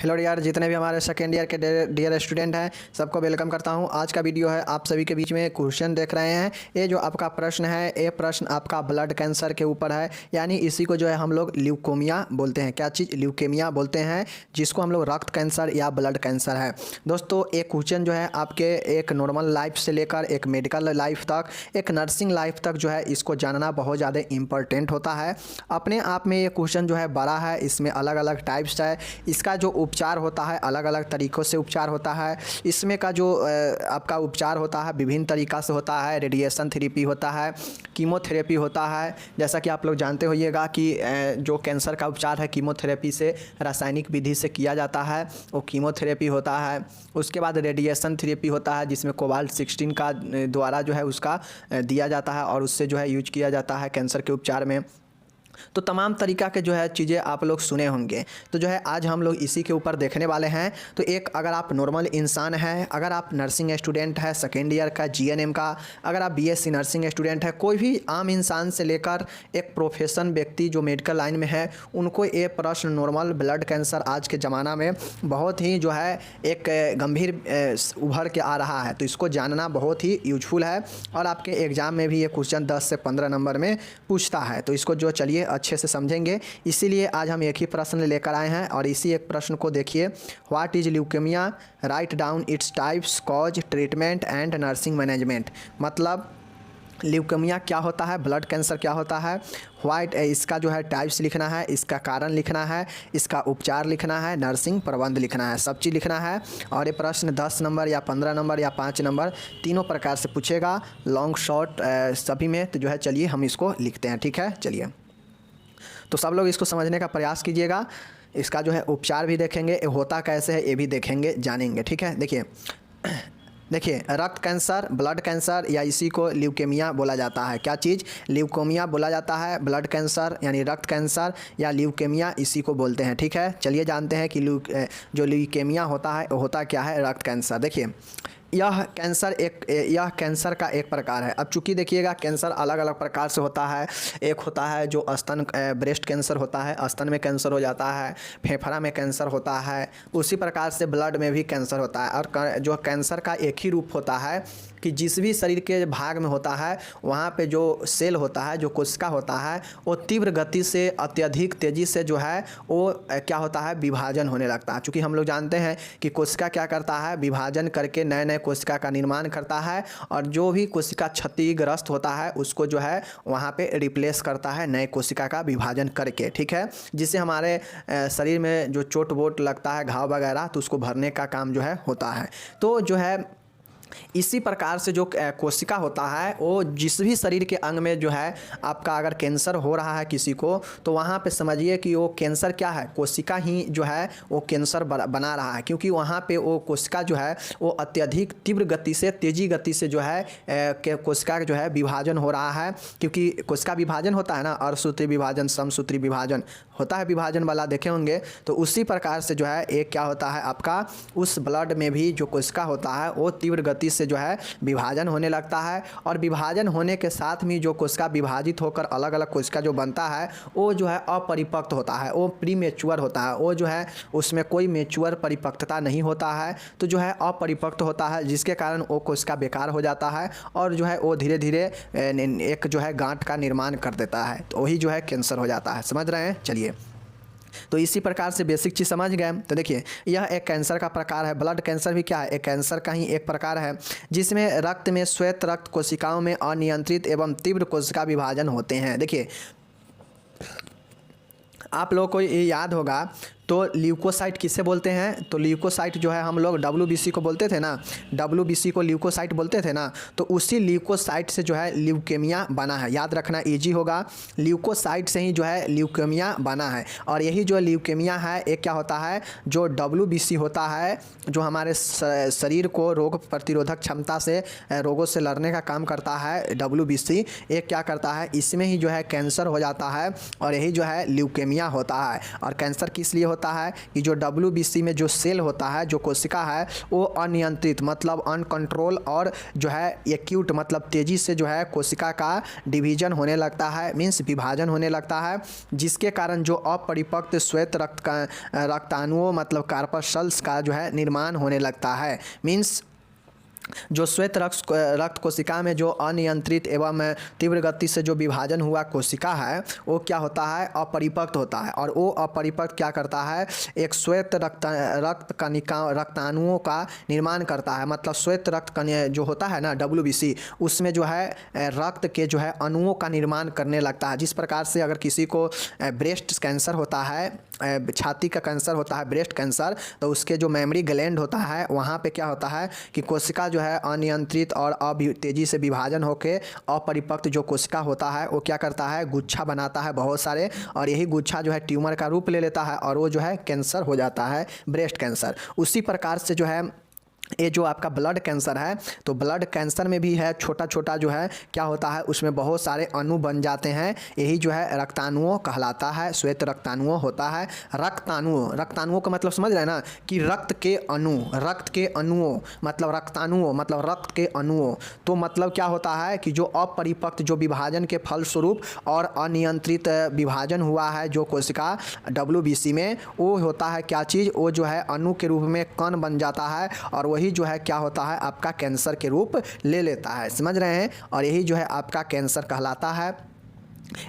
Hello dear, जितने भी हमारे सेकेंड ईयर के डियर स्टूडेंट हैं सबको वेलकम करता हूं। आज का वीडियो है आप सभी के बीच में क्वेश्चन देख रहे हैं। ये जो आपका प्रश्न है ये प्रश्न आपका ब्लड कैंसर के ऊपर है, यानी इसी को जो है हम लोग ल्यूकोमिया बोलते हैं। क्या चीज़? ल्यूकेमिया बोलते हैं, जिसको हम लोग रक्त कैंसर या ब्लड कैंसर है। दोस्तों एक क्वेश्चन जो है आपके एक नॉर्मल लाइफ से लेकर एक मेडिकल लाइफ तक, एक नर्सिंग लाइफ तक जो है इसको जानना बहुत ज़्यादा इंपॉर्टेंट होता है। अपने आप में ये क्वेश्चन जो है बड़ा है, इसमें अलग अलग टाइप्स है। इसका जो उपचार होता है अलग अलग तरीक़ों से उपचार होता है। इसमें का जो आपका उपचार होता है विभिन्न तरीक़ा से होता है। रेडिएशन थेरेपी होता है, कीमोथेरेपी होता है। जैसा कि आप लोग जानते होइएगा कि जो कैंसर का उपचार है कीमोथेरेपी से, रासायनिक विधि से किया जाता है, वो कीमोथेरेपी होता है। उसके बाद रेडिएशन थेरेपी होता है, जिसमें कोबाल्ट 16 का द्वारा जो है उसका दिया जाता है और उससे जो है यूज किया जाता है कैंसर के उपचार में। तो तमाम तरीक़ा के जो है चीज़ें आप लोग सुने होंगे। तो जो है आज हम लोग इसी के ऊपर देखने वाले हैं। तो एक, अगर आप नॉर्मल इंसान हैं, अगर आप नर्सिंग स्टूडेंट है सेकेंड ईयर का जीएनएम का, अगर आप बीएससी नर्सिंग स्टूडेंट है, कोई भी आम इंसान से लेकर एक प्रोफेशन व्यक्ति जो मेडिकल लाइन में है, उनको ये प्रश्न नॉर्मल ब्लड कैंसर आज के ज़माना में बहुत ही जो है एक गंभीर उभर के आ रहा है। तो इसको जानना बहुत ही यूजफुल है और आपके एग्ज़ाम में भी ये क्वेश्चन 10 से 15 नंबर में पूछता है। तो इसको जो चलिए अच्छे से समझेंगे, इसीलिए आज हम एक ही प्रश्न लेकर आए हैं और इसी एक प्रश्न को देखिए। What is leukaemia? Write down its types, cause, treatment and nursing management. मतलब ल्यूकेमिया क्या होता है, ब्लड कैंसर क्या होता है, व्हाइट इसका जो है टाइप्स लिखना है, इसका कारण लिखना है, इसका उपचार लिखना है, नर्सिंग प्रबंध लिखना है, सब चीज़ लिखना है। और ये प्रश्न 10 नंबर या 15 नंबर या 5 नंबर तीनों प्रकार से पूछेगा, लॉन्ग शॉर्ट सभी में। तो जो है चलिए हम इसको लिखते हैं, ठीक है। चलिए तो सब लोग इसको समझने का प्रयास कीजिएगा। इसका जो है उपचार भी देखेंगे, होता कैसे है ये भी देखेंगे, जानेंगे, ठीक है। देखिए रक्त कैंसर, ब्लड कैंसर या इसी को ल्यूकेमिया बोला जाता है। क्या चीज़? ल्यूकेमिया बोला जाता है। ब्लड कैंसर यानी रक्त कैंसर या ल्यूकेमिया इसी को बोलते हैं, ठीक है। चलिए जानते हैं कि जो ल्यूकेमिया होता है होता क्या है, रक्त कैंसर। देखिए यह कैंसर का एक प्रकार है। अब चूँकि देखिएगा कैंसर अलग अलग प्रकार से होता है। एक होता है जो स्तन ब्रेस्ट कैंसर होता है, स्तन में कैंसर हो जाता है, फेफड़ा में कैंसर होता है। उसी प्रकार से ब्लड में भी कैंसर होता है। और जो कैंसर का एक ही रूप होता है कि जिस भी शरीर के भाग में होता है वहाँ पे जो सेल होता है, जो कोशिका होता है, वो तीव्र गति से अत्यधिक तेज़ी से जो है वो क्या होता है, विभाजन होने लगता है। चूँकि हम लोग जानते हैं कि कोशिका क्या करता है, विभाजन करके नए नए कोशिका का निर्माण करता है और जो भी कोशिका क्षतिग्रस्त होता है उसको जो है वहाँ पे रिप्लेस करता है नए कोशिका का विभाजन करके, ठीक है। जिससे हमारे शरीर में जो चोट वोट लगता है, घाव वगैरह, तो उसको भरने का काम जो है होता है। तो जो है इसी प्रकार से जो कोशिका होता है वो जिस भी शरीर के अंग में जो है आपका अगर कैंसर हो रहा है किसी को, तो वहाँ पे समझिए कि वो कैंसर क्या है, कोशिका ही जो है वो कैंसर बना रहा है। क्योंकि वहाँ पे वो कोशिका जो है वो अत्यधिक तीव्र गति से, तेजी गति से जो है कोशिका जो है विभाजन हो रहा है। क्योंकि कोशिका विभाजन होता है ना, अर्धसूत्री विभाजन, समसूत्री विभाजन होता है, विभाजन वाला देखे होंगे। तो उसी प्रकार से जो है एक क्या होता है आपका उस ब्लड में भी जो कोशिका होता है वो तीव्र गति से जो है विभाजन होने लगता है। और विभाजन होने के साथ में जो कोशिका विभाजित होकर अलग अलग कोशिका जो बनता है वो जो है अपरिपक्व होता है, वो प्रीमेच्योर होता है, वो जो है उसमें कोई मेच्योर परिपक्वता नहीं होता है। तो जो है अपरिपक्व होता है, जिसके कारण वो कोशिका बेकार हो जाता है और जो है वो धीरे धीरे एक जो है गांठ का निर्माण कर देता है। तो वही जो है कैंसर हो जाता है। समझ रहे हैं? चलिए तो इसी प्रकार से बेसिक चीज़ समझ गए। तो देखिए यह एक कैंसर का प्रकार है। ब्लड कैंसर भी क्या है, एक कैंसर का ही एक प्रकार है, जिसमें रक्त में श्वेत रक्त कोशिकाओं में अनियंत्रित एवं तीव्र कोशिका विभाजन होते हैं। देखिए आप लोगों को ये याद होगा, तो ल्यूकोसाइट किसे बोलते हैं? तो ल्यूकोसाइट जो है हम लोग WBC को बोलते थे ना, WBC को ल्यूकोसाइट बोलते थे ना। तो उसी ल्यूकोसाइट से जो है ल्यूकेमिया बना है। याद रखना इजी होगा, ल्यूकोसाइट से ही जो है ल्यूकेमिया बना है। और यही जो ल्यूकेमिया है एक क्या होता है, जो WBC होता है, जो हमारे शरीर को रोग प्रतिरोधक क्षमता से रोगों से लड़ने का काम करता है, WBC एक क्या करता है, इसमें ही जो है कैंसर हो जाता है और यही जो है ल्यूकेमिया होता है। और कैंसर किस लिए होता होता है कि जो WBC में जो सेल होता है, जो कोशिका है, वो अनियंत्रित मतलब अनकंट्रोल और जो है एक्यूट मतलब तेज़ी से जो है कोशिका का डिवीजन होने लगता है, मीन्स विभाजन होने लगता है, जिसके कारण जो अपरिपक्व श्वेत रक्ताणुओं मतलब कार्पस्कल्स का जो है निर्माण होने लगता है। मीन्स जो श्वेत रक्त कोशिका में जो अनियंत्रित एवं तीव्र गति से जो विभाजन हुआ कोशिका है, वो क्या होता है, अपरिपक्व होता है। और वो अपरिपक्व क्या करता है, एक श्वेत रक्त कणिका रक्ताणुओं का निर्माण करता है। मतलब श्वेत रक्त कण जो होता है ना WBC, उसमें जो है रक्त के जो है अणुओं का निर्माण करने लगता है। जिस प्रकार से अगर किसी को ब्रेस्ट कैंसर होता है, छाती का कैंसर होता है, ब्रेस्ट कैंसर, तो उसके जो मेमरी ग्लैंड होता है, वहाँ पे क्या होता है कि कोशिका जो है अनियंत्रित और तेजी से विभाजन होकर अपरिपक्व जो कोशिका होता है, वो क्या करता है, गुच्छा बनाता है बहुत सारे, और यही गुच्छा जो है ट्यूमर का रूप ले लेता है और वो जो है कैंसर हो जाता है, ब्रेस्ट कैंसर। उसी प्रकार से जो है ये जो आपका ब्लड कैंसर है, तो ब्लड कैंसर में भी है छोटा छोटा जो है क्या होता है, उसमें बहुत सारे अणु बन जाते हैं, यही जो है रक्ताणुओं कहलाता है, श्वेत रक्ताणुओं होता है। रक्ताणुओं का मतलब समझ रहे हैं ना कि रक्त के अणुओं मतलब रक्ताणुओं मतलब रक्त के अणुओं। तो मतलब क्या होता है कि जो अपरिपक्व जो विभाजन के फलस्वरूप और अनियंत्रित विभाजन हुआ है जो कोशिका WBC में, वो होता है क्या चीज़, वो जो है अणु के रूप में कण बन जाता है और वही जो है क्या होता है, आपका कैंसर के रूप ले लेता है। समझ रहे हैं, और यही जो है आपका कैंसर कहलाता है।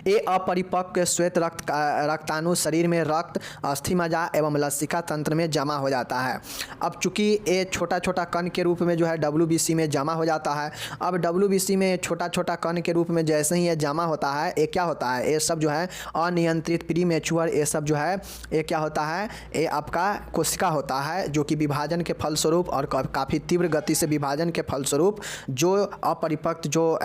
ये अपरिपक्व श्वेत रक्ताणु शरीर में रक्त, अस्थि मज्जा एवं लसिका तंत्र में जमा हो जाता है। अब चूंकि ये छोटा छोटा कण के रूप में जो है WBC में जमा हो जाता है, अब WBC में छोटा छोटा कण के रूप में जैसे ही ये जमा होता है, ये क्या होता है, ये सब जो है अनियंत्रित प्रीमेच्योर, ये सब जो है ये क्या होता है, ये आपका कोशिका होता है जो कि विभाजन के फलस्वरूप और काफ़ी तीव्र गति से विभाजन के फलस्वरूप जो अपरिपक्व जो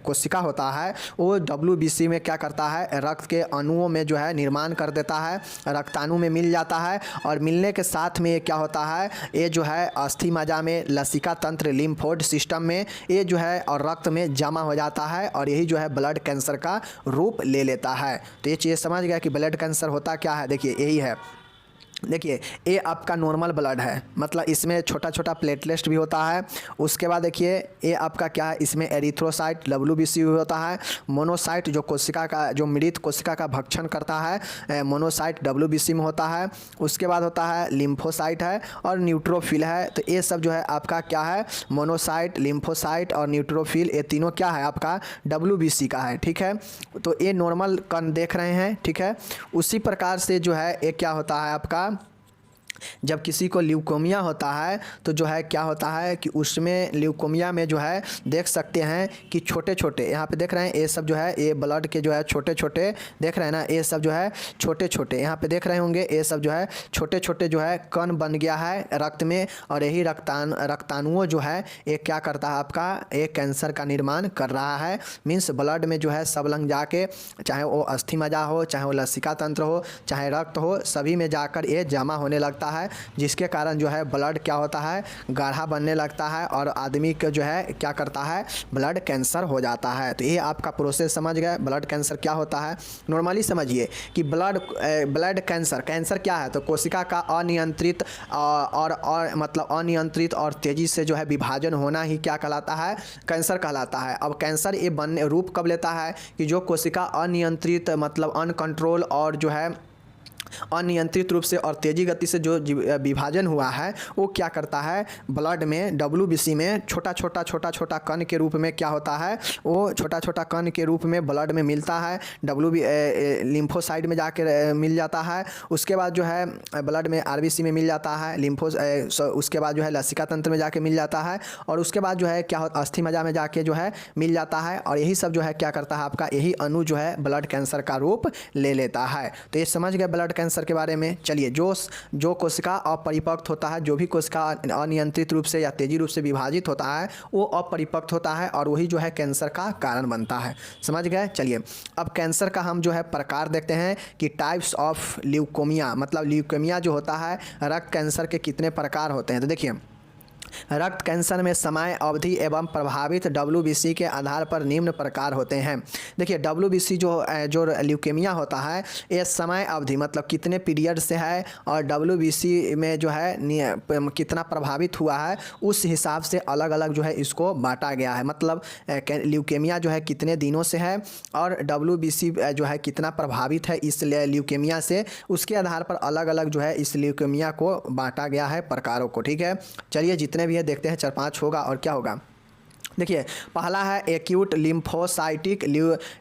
कोशिका होता है, वो WBC में क्या करता है, रक्त के अणुओं में जो है निर्माण कर देता है, रक्ताणु में मिल जाता है, और मिलने के साथ में क्या होता है, ये जो है अस्थि मज्जा में, लसिका तंत्र, लिम्फोड सिस्टम में ये जो है और रक्त में जमा हो जाता है, और यही जो है ब्लड कैंसर का रूप ले लेता है। तो ये चीज़ समझ गया कि ब्लड कैंसर होता क्या है। देखिए यही है, देखिए ये आपका नॉर्मल ब्लड है, मतलब इसमें छोटा छोटा प्लेटलेट भी होता है। उसके बाद देखिए ये आपका क्या है, इसमें एरिथ्रोसाइट WBC भी होता है, मोनोसाइट जो कोशिका का जो मृत कोशिका का भक्षण करता है, मोनोसाइट WBC में होता है। उसके बाद होता है लिम्फोसाइट है और न्यूट्रोफिल है। तो ये सब जो है आपका क्या है, मोनोसाइट, लिम्फोसाइट और न्यूट्रोफिल, ये तीनों क्या है आपका WBC का है। ठीक है, तो ये नॉर्मल कण देख रहे हैं। ठीक है, उसी प्रकार से जो है ये क्या होता है आपका, जब किसी को ल्यूकोमिया होता है तो जो है क्या होता है कि उसमें ल्यूकोमिया में जो है देख सकते हैं कि छोटे छोटे, यहाँ पे देख रहे हैं ये सब जो है ये ब्लड के जो है छोटे छोटे देख रहे हैं ना, ये सब जो है छोटे छोटे यहाँ पे देख रहे होंगे, ये सब जो है छोटे छोटे जो है कण बन गया है रक्त में, और यही रक्ताणुओं जो है ये क्या करता है आपका, एक कैंसर का निर्माण कर रहा है। मीन्स ब्लड में जो है सब लंग जाके, चाहे वो अस्थि मज्जा हो, चाहे वो लसिका तंत्र हो, चाहे रक्त हो, सभी में जाकर ये जमा होने लगता है, जिसके कारण जो है ब्लड क्या होता है, गाढ़ा बनने लगता है, और आदमी का जो है क्या करता है, ब्लड कैंसर हो जाता है। तो ये आपका प्रोसेस समझ गए, ब्लड कैंसर क्या होता है। नॉर्मली समझिए कि ब्लड कैंसर क्या है, तो कोशिका का अनियंत्रित और मतलब अनियंत्रित और तेज़ी से जो है विभाजन होना ही क्या कहलाता है, कैंसर कहलाता है। अब कैंसर ये बनने रूप कब लेता है कि जो कोशिका अनियंत्रित मतलब अनकंट्रोल और जो है अनियंत्रित रूप से और तेज़ी गति से जो विभाजन हुआ है, वो क्या करता है, ब्लड में WBC में छोटा छोटा कण के रूप में क्या होता है, वो छोटा छोटा कण के रूप में ब्लड में मिलता है, लिम्फोसाइट में जाकर मिल जाता है। उसके बाद जो है ब्लड में RBC में मिल जाता है, उसके बाद जो है लसिका तंत्र में जाके मिल जाता है, और उसके बाद जो है क्या होता, अस्थि मज्जा में जाके जो है मिल जाता है, और यही सब जो है क्या करता है आपका, यही अणु जो है ब्लड कैंसर का रूप ले लेता है। तो ये समझ गए ब्लड कैंसर के बारे में। चलिए जो कोशिका अपरिपक्व होता है, जो भी कोशिका अनियंत्रित रूप से या तेजी रूप से विभाजित होता है, वो अपरिपक्व होता है, और वही जो है कैंसर का कारण बनता है। समझ गए। चलिए अब कैंसर का हम जो है प्रकार देखते हैं कि टाइप्स ऑफ ल्यूकोमिया, मतलब ल्यूकोमिया जो होता है रक्त कैंसर के कितने प्रकार होते हैं। तो देखिए रक्त कैंसर में समय अवधि एवं प्रभावित WBC के आधार पर निम्न प्रकार होते हैं। देखिए WBC जो ल्यूकेमिया होता है ये समय अवधि मतलब कितने पीरियड से है और WBC में जो है कितना प्रभावित हुआ है उस हिसाब से अलग अलग जो है इसको बांटा गया है। मतलब ल्यूकेमिया जो है कितने दिनों से है और WBC जो है कितना प्रभावित है इस ल्यूकेमिया से, उसके आधार पर अलग अलग जो है इस ल्यूकेमिया को बांटा गया है प्रकारों को। ठीक है, चलिए जितने भी है देखते हैं 4-5 होगा और क्या होगा। देखिए पहला है एक्यूट लिम्फोसाइटिक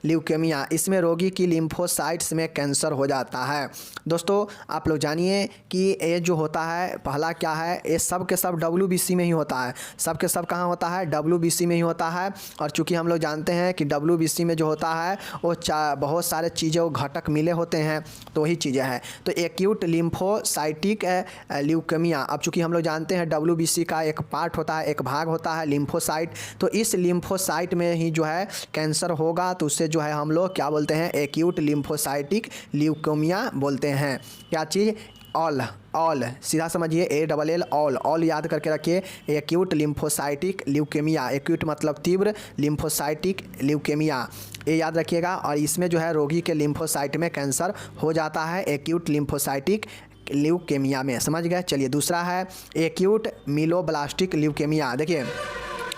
ल्यूकेमिया। इसमें रोगी की लिम्फोसाइट्स में कैंसर हो जाता है। दोस्तों आप लोग जानिए कि ये जो होता है पहला क्या है, ये सब के सब WBC में ही होता है। सब के सब कहाँ होता है, WBC में ही होता है। और चूंकि हम लोग जानते हैं कि WBC में जो होता है वो बहुत सारे चीज़ें घटक मिले होते हैं तो वही चीज़ें हैं। तो एक्यूट लिम्फोसाइटिक ल्यूकेमिया, अब चूँकि हम लोग जानते हैं WBC का एक पार्ट होता है, एक भाग होता है लिम्फोसाइट, तो इस लिम्फोसाइट में ही जो है कैंसर होगा तो उससे जो है हम लोग क्या बोलते हैं, एक्यूट लिम्फोसाइटिक ल्यूकेमिया बोलते हैं। क्या चीज़, ऑल सीधा समझिए, ALL ऑल याद करके रखिए। एक्यूट लिम्फोसाइटिक ल्यूकेमिया, एक्यूट मतलब तीव्र, लिम्फोसाइटिक ल्यूकेमिया ये याद रखिएगा। और इसमें जो है रोगी के लिम्फोसाइट में कैंसर हो जाता है एक्यूट लिम्फोसाइटिक ल्यूकेमिया में, समझ गए। चलिए दूसरा है एक्यूट मीलोब्लास्टिक ल्यूकेमिया। देखिए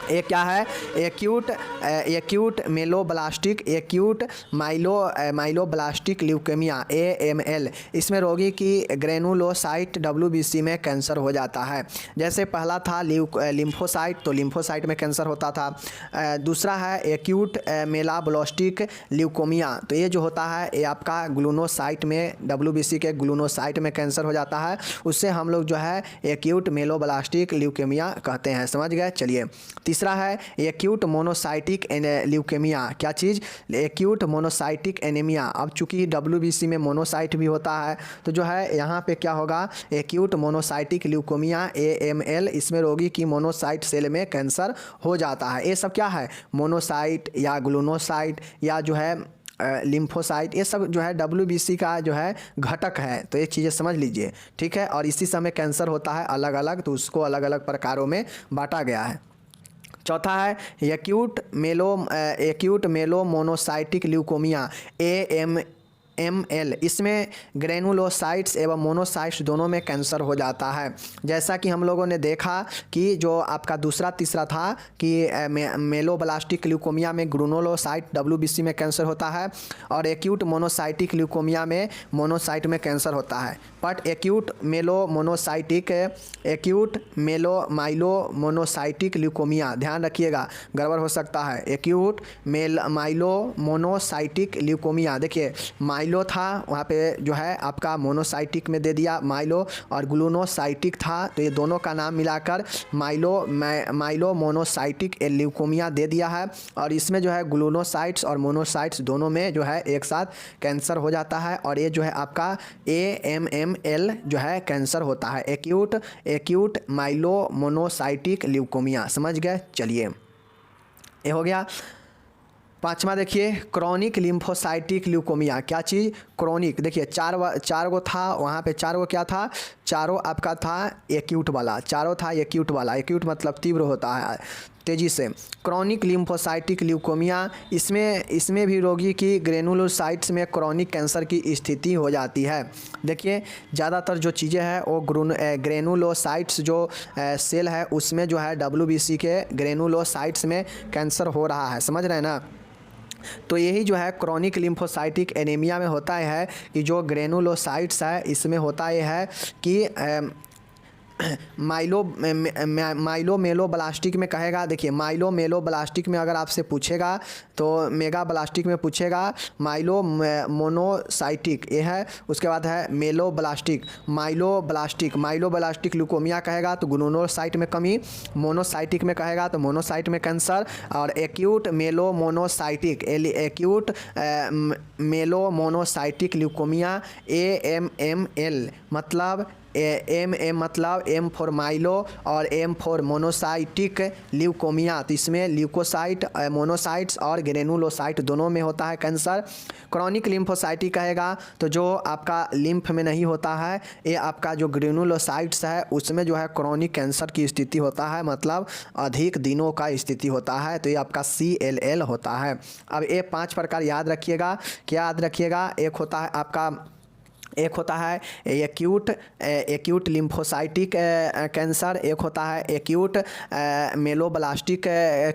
ये क्या है, एक्यूट मेलोब्लास्टिक एक्यूट माइलोब्लास्टिक ल्यूकेमिया AML। इसमें रोगी की ग्रेनुलोसाइट WBC में कैंसर हो जाता है। जैसे पहला था लिम्फोसाइट, तो लिम्फोसाइट में कैंसर होता था। दूसरा है एक्यूट मेलाब्लास्टिक ल्यूकेमिया, तो ये जो होता है ये आपका ग्लूनोसाइट में WBC के ग्लूनोसाइट में कैंसर हो जाता है, उससे हम लोग जो है एक्यूट मेलोब्लास्टिक ल्यूकेमिया कहते हैं, समझ गए। चलिए तीसरा है एक्यूट मोनोसाइटिक ल्यूकेमिया। क्या चीज़, एक्यूट मोनोसाइटिक एनीमिया। अब चूंकि WBC में मोनोसाइट भी होता है तो जो है यहाँ पे क्या होगा, एक्यूट मोनोसाइटिक ल्यूकेमिया AML। इसमें रोगी की मोनोसाइट सेल में कैंसर हो जाता है। ये सब क्या है, मोनोसाइट या ग्लूनोसाइट या जो है लिम्फोसाइट, ये सब जो है WBC का जो है घटक है। तो ये चीज़ें समझ लीजिए, ठीक है। और इसी समय कैंसर होता है अलग अलग, तो उसको अलग अलग प्रकारों में बांटा गया है। चौथा है एक्यूट मेलोमोनोसाइटिक ल्यूकेमिया AML। इसमें ग्रेनुलोसाइट्स एवं मोनोसाइट्स दोनों में कैंसर हो जाता है। जैसा कि हम लोगों ने देखा कि जो आपका दूसरा तीसरा था कि मेलोब्लास्टिक ल्यूकेमिया में ग्रेनुलोसाइट WBC में कैंसर होता है और एक्यूट मोनोसाइटिक ल्यूकेमिया में मोनोसाइट में कैंसर होता है। बट एक्यूट माइलोमोनोसाइटिक ल्यूकेमिया, ध्यान रखिएगा गड़बड़ हो सकता है। एक्यूट माइलोमोनोसाइटिक ल्यूकेमिया, देखिए माइलो था वहाँ पे जो है आपका मोनोसाइटिक में दे दिया माइलो, और ग्लूनोसाइटिक था तो ये दोनों का नाम मिलाकर माइलो मोनोसाइटिक ल्यूकेमिया दे दिया है। और इसमें जो है ग्लूनोसाइट्स और मोनोसाइट्स दोनों में जो है एक साथ कैंसर हो जाता है और ये जो है आपका AML जो है कैंसर होता है, एक्यूट माइलो मोनोसाइटिक ल्यूकेमिया, समझ गए। चलिए ये हो गया। पांचवा देखिए क्रॉनिक लिम्फोसाइटिक ल्यूकेमिया। क्या चीज़, क्रॉनिक। देखिए चार गो था वहाँ पे, चार गो क्या था, चारों आपका था एक्यूट वाला, चारों था एक्यूट वाला। एक्यूट मतलब तीव्र होता है तेज़ी से। क्रॉनिक लिम्फोसाइटिक ल्यूकेमिया, इसमें भी रोगी की ग्रेनुलोसाइट्स में क्रॉनिक कैंसर की स्थिति हो जाती है। देखिए ज़्यादातर जो चीज़ें हैं वो ग्रेनुलोसाइट्स जो सेल है उसमें जो है WBC के ग्रेनुलोसाइट्स में कैंसर हो रहा है, समझ रहे हैं ना। तो यही जो है क्रॉनिक लिम्फोसाइटिक एनीमिया में होता है कि जो ग्रेनुलोसाइट्स है इसमें होता यह है कि माइलो मेलोब्लास्टिक में कहेगा। देखिए माइलो मेलोब्लास्टिक में अगर आपसे पूछेगा तो मेगाब्लास्टिक में पूछेगा माइलो मोनोसाइटिक ये है, उसके बाद है मेलोब्लास्टिक माइलोब्लास्टिक ल्यूकेमिया कहेगा तो ग्लूनोसाइट में कमी, मोनोसाइटिक में कहेगा तो मोनोसाइट में कैंसर, और एक्यूट मेलोमोनोसाइटिक ल्यूकेमिया AML मतलब एम एम मतलब एम फॉर माइलो और एम फॉर मोनोसाइटिक ल्यूकोमिया। तो इसमें ल्यूकोसाइट, मोनोसाइट्स और ग्रेनुलोसाइट दोनों में होता है कैंसर। क्रॉनिक लिम्फोसाइटिक कहेगा तो जो आपका लिम्फ में नहीं होता है, ये आपका जो ग्रेनुलोसाइट्स है उसमें जो है क्रॉनिक कैंसर की स्थिति होता है, मतलब अधिक दिनों का स्थिति होता है। तो ये आपका CLL होता है। अब ये 5 प्रकार याद रखिएगा। क्या याद रखिएगा? एक होता है एक्यूट लिम्फोसाइटिक कैंसर, एक होता है एक्यूट मेलोब्लास्टिक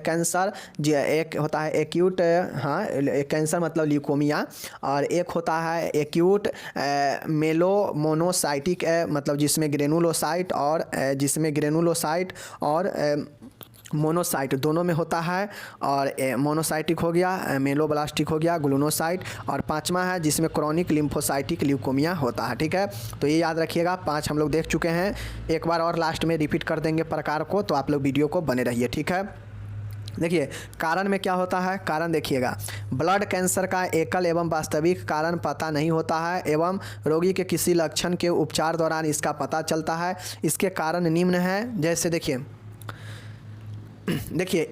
कैंसर, एक होता है एक्यूट कैंसर मतलब ल्यूकोमिया, और एक होता है एक्यूट मेलोमोनोसाइटिक मतलब जिसमें ग्रेनुलोसाइट और मोनोसाइट दोनों में होता है। और मोनोसाइटिक हो गया, मेलोब्लास्टिक हो गया, ग्लूनोसाइट, और 5वां है जिसमें क्रॉनिक लिम्फोसाइटिक ल्यूकोमिया होता है। ठीक है, तो ये याद रखिएगा। 5 हम लोग देख चुके हैं, एक बार और लास्ट में रिपीट कर देंगे प्रकार को, तो आप लोग वीडियो को बने रहिए। ठीक है, देखिए कारण में क्या होता है। कारण देखिएगा, ब्लड कैंसर का एकल एवं वास्तविक कारण पता नहीं होता है एवं रोगी के किसी लक्षण के उपचार दौरान इसका पता चलता है। इसके कारण निम्न है, जैसे देखिए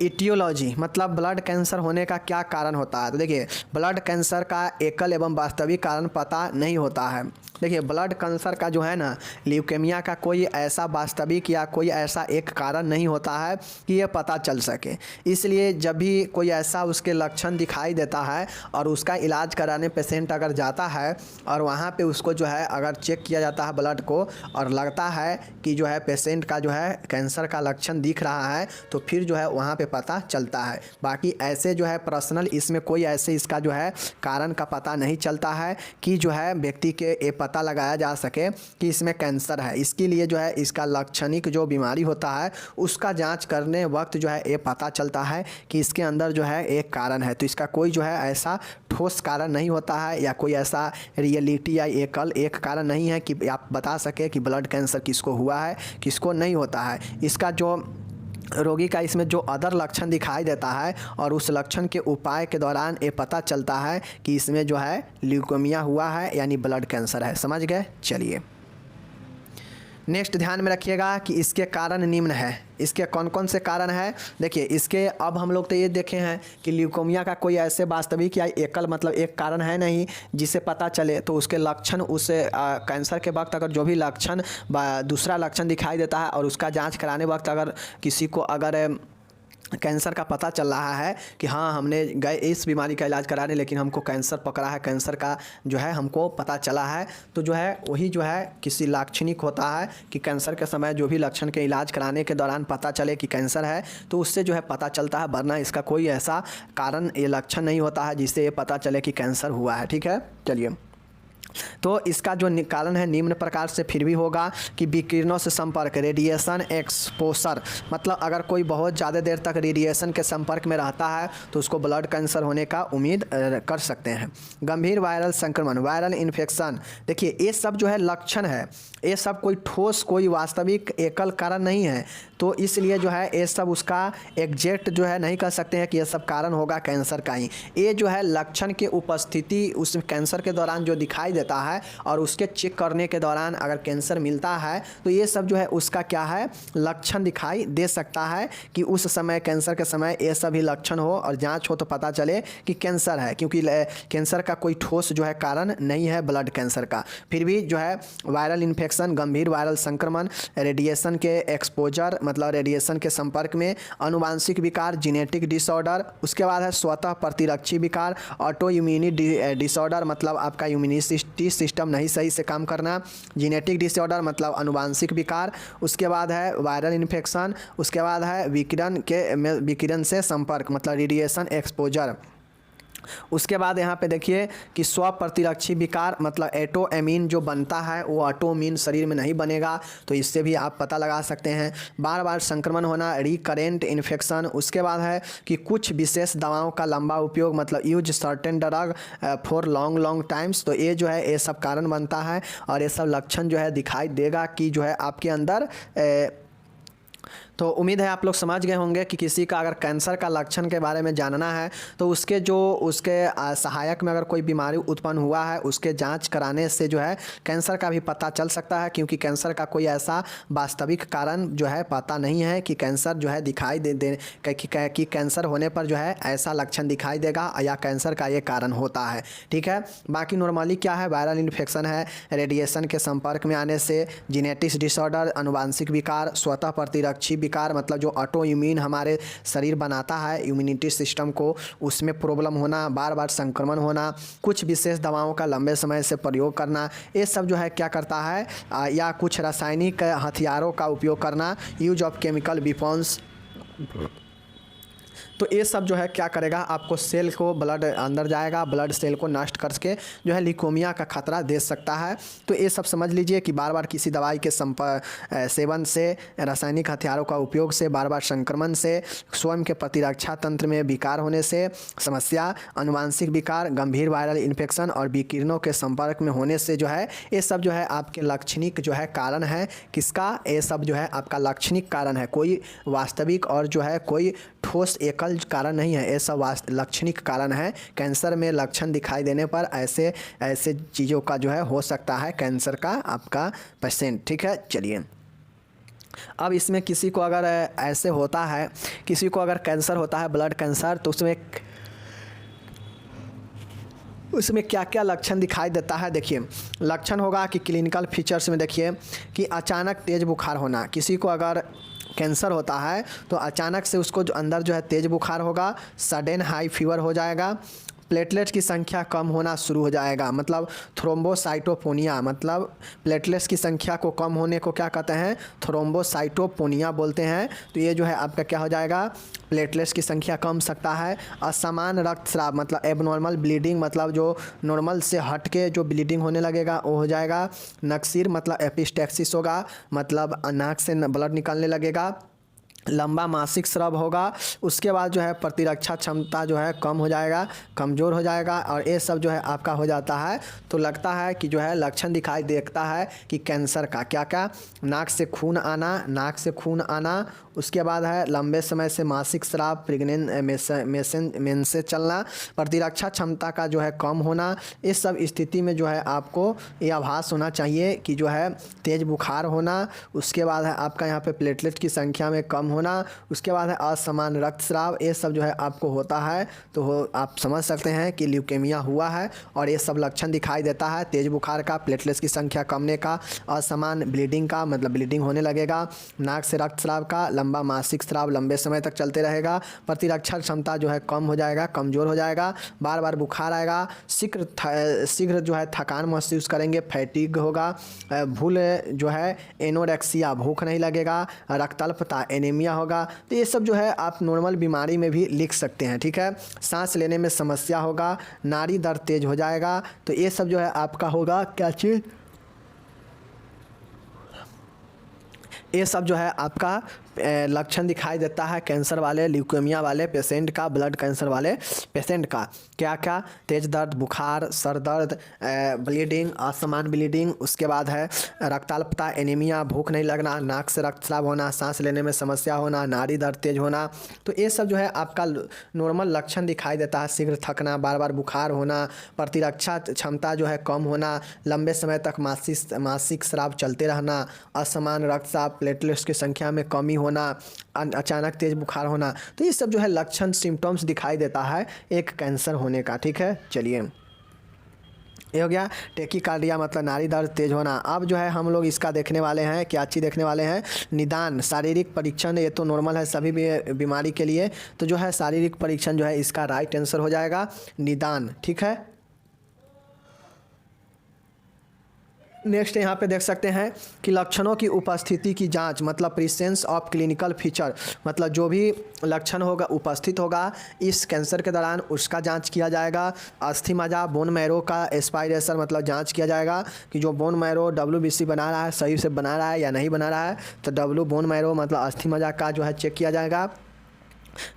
इटियोलॉजी मतलब ब्लड कैंसर होने का क्या कारण होता है। तो देखिए ब्लड कैंसर का एकल एवं वास्तविक कारण पता नहीं होता है। देखिए ब्लड कैंसर का जो है ना, ल्यूकेमिया का कोई ऐसा वास्तविक या कोई ऐसा एक कारण नहीं होता है कि ये पता चल सके। इसलिए जब भी कोई ऐसा उसके लक्षण दिखाई देता है और उसका इलाज कराने पेशेंट अगर जाता है और वहाँ पे उसको जो है अगर चेक किया जाता है ब्लड को और लगता है कि जो है पेशेंट का जो है कैंसर का लक्षण दिख रहा है, तो फिर जो है वहाँ पे पता चलता है। बाकी ऐसे जो है पर्सनल इसमें कोई ऐसे इसका जो है कारण का पता नहीं चलता है कि जो है व्यक्ति के ये पता लगाया जा सके कि इसमें कैंसर है। इसके लिए जो है इसका लक्षणिक जो बीमारी होता है उसका जांच करने वक्त जो है ये पता चलता है कि इसके अंदर जो है एक कारण है। तो इसका कोई जो है ऐसा ठोस कारण नहीं होता है या कोई ऐसा रियलिटी या एक कारण नहीं है कि आप बता सके कि ब्लड कैंसर किसको हुआ है किसको नहीं होता है। इसका जो रोगी का इसमें जो अदर लक्षण दिखाई देता है और उस लक्षण के उपाय के दौरान ये पता चलता है कि इसमें जो है ल्यूकेमिया हुआ है यानी ब्लड कैंसर है। समझ गए? चलिए नेक्स्ट ध्यान में रखिएगा कि इसके कारण निम्न है। इसके कौन कौन से कारण हैं? देखिए इसके अब हम लोग तो ये देखे हैं कि ल्यूकेमिया का कोई ऐसे वास्तविक या एकल मतलब एक कारण है नहीं जिसे पता चले। तो उसके लक्षण उस कैंसर के वक्त अगर जो भी लक्षण दूसरा लक्षण दिखाई देता है और उसका जांच कराने वक्त अगर किसी को अगर कैंसर का पता चल रहा है कि हाँ हमने गए इस बीमारी का इलाज कराने लेकिन हमको कैंसर पकड़ा है, कैंसर का जो है हमको पता चला है, तो जो है वही जो है किसी लाक्षणिक होता है कि कैंसर के समय जो भी लक्षण के इलाज कराने के दौरान पता चले कि कैंसर है तो उससे जो है पता चलता है, वरना इसका कोई ऐसा कारण ये लक्षण नहीं होता है जिससे ये पता चले कि कैंसर हुआ है। ठीक है, चलिए तो इसका जो कारण है निम्न प्रकार से फिर भी होगा कि विकिरणों से संपर्क, रेडिएशन एक्सपोजर, मतलब अगर कोई बहुत ज़्यादा देर तक रेडिएशन के संपर्क में रहता है तो उसको ब्लड कैंसर होने का उम्मीद कर सकते हैं। गंभीर वायरल संक्रमण, वायरल इन्फेक्शन, देखिए ये सब जो है लक्षण है, ये सब कोई ठोस कोई वास्तविक एकल कारण नहीं है। तो इसलिए जो है ये सब उसका एग्जैक्ट जो है नहीं कह सकते हैं कि ये सब कारण होगा कैंसर का ही। ये जो है लक्षण के उपस्थिति उस कैंसर के दौरान जो दिखाई देता है और उसके चेक करने के दौरान अगर कैंसर मिलता है तो ये सब जो है उसका क्या है लक्षण दिखाई दे सकता है कि उस समय कैंसर के समय ये सभी लक्षण हो और जांच हो तो पता चले कि कैंसर है, क्योंकि कैंसर का कोई ठोस जो है कारण नहीं है ब्लड कैंसर का। फिर भी जो है वायरल इन्फेक्शन, गंभीर वायरल संक्रमण, रेडिएशन के एक्सपोजर मतलब रेडिएशन के संपर्क में, अनुवांशिक विकार जेनेटिक डिसऑर्डर, उसके बाद है स्वतः प्रतिरक्षी विकार, ऑटो इम्यूनी डिसऑर्डर मतलब आपका इम्यूनिटी सिस्टम नहीं सही से काम करना, जेनेटिक डिसऑर्डर मतलब अनुवांशिक विकार, उसके बाद है वायरल इन्फेक्शन, उसके बाद है विकिरण से संपर्क मतलब रेडिएशन एक्सपोजर। उसके बाद यहाँ पे देखिए कि स्व प्रतिरक्षी विकार मतलब एटोएमीन जो बनता है वो ऑटोमीन शरीर में नहीं बनेगा, तो इससे भी आप पता लगा सकते हैं। बार बार संक्रमण होना, रिकरेंट इन्फेक्शन, उसके बाद है कि कुछ विशेष दवाओं का लंबा उपयोग मतलब use certain drug for long times, तो ये जो है ये सब कारण बनता है और ये सब लक्षण जो है दिखाई देगा कि जो है आपके अंदर तो उम्मीद है आप लोग समझ गए होंगे कि किसी का अगर कैंसर का लक्षण के बारे में जानना है तो उसके सहायक में अगर कोई बीमारी उत्पन्न हुआ है उसके जांच कराने से जो है कैंसर का भी पता चल सकता है, क्योंकि कैंसर का कोई ऐसा वास्तविक कारण जो है पता नहीं है कि कैंसर जो है दिखाई दे कि कैंसर होने पर जो है ऐसा लक्षण दिखाई देगा या कैंसर का ये कारण होता है। ठीक है, बाकी नॉर्मली क्या है, वायरल इन्फेक्शन है, रेडिएशन के संपर्क में आने से, जेनेटिक्स डिसऑर्डर, आनुवांशिक विकार, स्वतः प्रतिरक्षी विकार मतलब जो ऑटो इम्यून हमारे शरीर बनाता है इम्यूनिटी सिस्टम को, उसमें प्रॉब्लम होना, बार बार संक्रमण होना, कुछ विशेष दवाओं का लंबे समय से प्रयोग करना, ये सब जो है क्या करता है, या कुछ रासायनिक हथियारों का उपयोग करना, यूज ऑफ केमिकल वेपन्स, तो ये सब जो है क्या करेगा, आपको सेल को ब्लड अंदर जाएगा, ब्लड सेल को नष्ट करके जो है ल्यूकेमिया का खतरा दे सकता है। तो ये सब समझ लीजिए कि बार बार किसी दवाई के सेवन से, रासायनिक हथियारों का उपयोग से, बार बार संक्रमण से, स्वयं के प्रतिरक्षा तंत्र में विकार होने से समस्या, आनुवांशिक विकार, गंभीर वायरल इन्फेक्शन और विकिरणों के संपर्क में होने से जो है ये सब जो है आपके लक्षणिक जो है कारण है। किसका? ये सब जो है आपका लक्षणिक कारण है, कोई वास्तविक और जो है कोई ठोस एकल कारण नहीं है, ऐसा लक्षणिक कारण है। कैंसर में लक्षण दिखाई देने पर ऐसे चीज़ों का जो है हो सकता है कैंसर का आपका पेशेंट। ठीक है, चलिए अब इसमें किसी को अगर ऐसे होता है, किसी को अगर कैंसर होता है ब्लड कैंसर, तो उसमें क्या क्या लक्षण दिखाई देता है। देखिए लक्षण होगा कि क्लिनिकल फीचर्स में देखिए कि अचानक तेज़ बुखार होना, किसी को अगर कैंसर होता है तो अचानक से उसको जो अंदर जो है तेज़ बुखार होगा, सडन हाई फीवर हो जाएगा, प्लेटलेट्स की संख्या कम होना शुरू हो जाएगा, मतलब थ्रोम्बोसाइटोपेनिया, मतलब प्लेटलेट्स की संख्या को कम होने को क्या कहते हैं, थ्रोम्बोसाइटोपेनिया बोलते हैं। तो ये जो है आपका क्या हो जाएगा, प्लेटलेट्स की संख्या कम सकता है। असमान रक्तस्राव मतलब एबनॉर्मल ब्लीडिंग, मतलब जो नॉर्मल से हट के जो ब्लीडिंग होने लगेगा वो हो जाएगा। नक्सीर मतलब एपिस्टैक्सिस होगा, मतलब नाक से ब्लड निकलने लगेगा। लंबा मासिक स्राव होगा। उसके बाद जो है प्रतिरक्षा क्षमता जो है कम हो जाएगा, कमज़ोर हो जाएगा, और ये सब जो है आपका हो जाता है। तो लगता है कि जो है लक्षण दिखाई देता है कि कैंसर का क्या क्या, नाक से खून आना, उसके बाद है लंबे समय से मासिक स्राव, प्रेग्नेंट मेंसेस चलना, प्रतिरक्षा क्षमता का जो है कम होना। इस सब स्थिति में जो है आपको ये आभास होना चाहिए कि जो है तेज़ बुखार होना, उसके बाद है आपका यहाँ पे प्लेटलेट की संख्या में कम होना, उसके बाद है असमान रक्तस्राव, ये सब जो है आपको होता है। तो आप समझ सकते हैं कि ल्यूकेमिया हुआ है, और ये सब लक्षण दिखाई देता है तेज़ बुखार का, प्लेटलेट्स की संख्या कमने का, असमान ब्लीडिंग का मतलब ब्लीडिंग होने लगेगा, नाक से रक्तस्राव का, लंबा मासिक स्राव लंबे समय तक चलते रहेगा, प्रतिरक्षा क्षमता जो है कम हो जाएगा, कमज़ोर हो जाएगा, बार बार बुखार आएगा, शीघ्र जो है थकान महसूस करेंगे, फैटिग होगा, भूल जो है एनोरेक्सिया, भूख नहीं लगेगा, रक्तल्पता एनीमिया होगा। तो ये सब जो है आप नॉर्मल बीमारी में भी लिख सकते हैं। ठीक है, सांस लेने में समस्या होगा, नाड़ी दर तेज हो जाएगा। तो ये सब जो है आपका होगा क्या चीज़, ये सब जो है आपका लक्षण दिखाई देता है कैंसर वाले, ल्यूकेमिया वाले पेशेंट का, ब्लड कैंसर वाले पेशेंट का। क्या क्या, तेज दर्द, बुखार, सर दर्द, ब्लीडिंग, असमान ब्लीडिंग, उसके बाद है रक्ताल्पता, एनीमिया, भूख नहीं लगना, नाक से रक्तस्राव होना, सांस लेने में समस्या होना, नाड़ी दर्द तेज होना। तो ये सब जो है आपका नॉर्मल लक्षण दिखाई देता है। शीघ्र थकना, बार बार बुखार होना, प्रतिरक्षा क्षमता जो है कम होना, लंबे समय तक मासिक स्राव चलते रहना, असमान रक्तस्राव, प्लेटलेट्स की संख्या में कमी होना, अचानक तेज बुखार होना। तो ये सब जो है लक्षण सिम्टम्स दिखाई देता है एक कैंसर होने का। ठीक है, चलिए ये हो गया टेकीकार्डिया मतलब नाड़ी दर्द तेज होना। अब जो है हम लोग इसका देखने वाले हैं, क्या चीज़ देखने वाले हैं, निदान, शारीरिक परीक्षण। ये तो नॉर्मल है सभी बीमारी के लिए, तो जो है शारीरिक परीक्षण जो है इसका राइट आंसर हो जाएगा निदान। ठीक है, नेक्स्ट यहाँ पे देख सकते हैं कि लक्षणों की उपस्थिति की जांच मतलब प्रेजेंस ऑफ क्लिनिकल फीचर, मतलब जो भी लक्षण होगा उपस्थित होगा इस कैंसर के दौरान उसका जांच किया जाएगा। अस्थि मज्जा, बोन मैरो का एस्पायरेशन मतलब जांच किया जाएगा कि जो बोन मैरो WBC बना रहा है सही से बना रहा है या नहीं बना रहा है। तो बोन मैरो मतलब अस्थि मज्जा का जो है चेक किया जाएगा।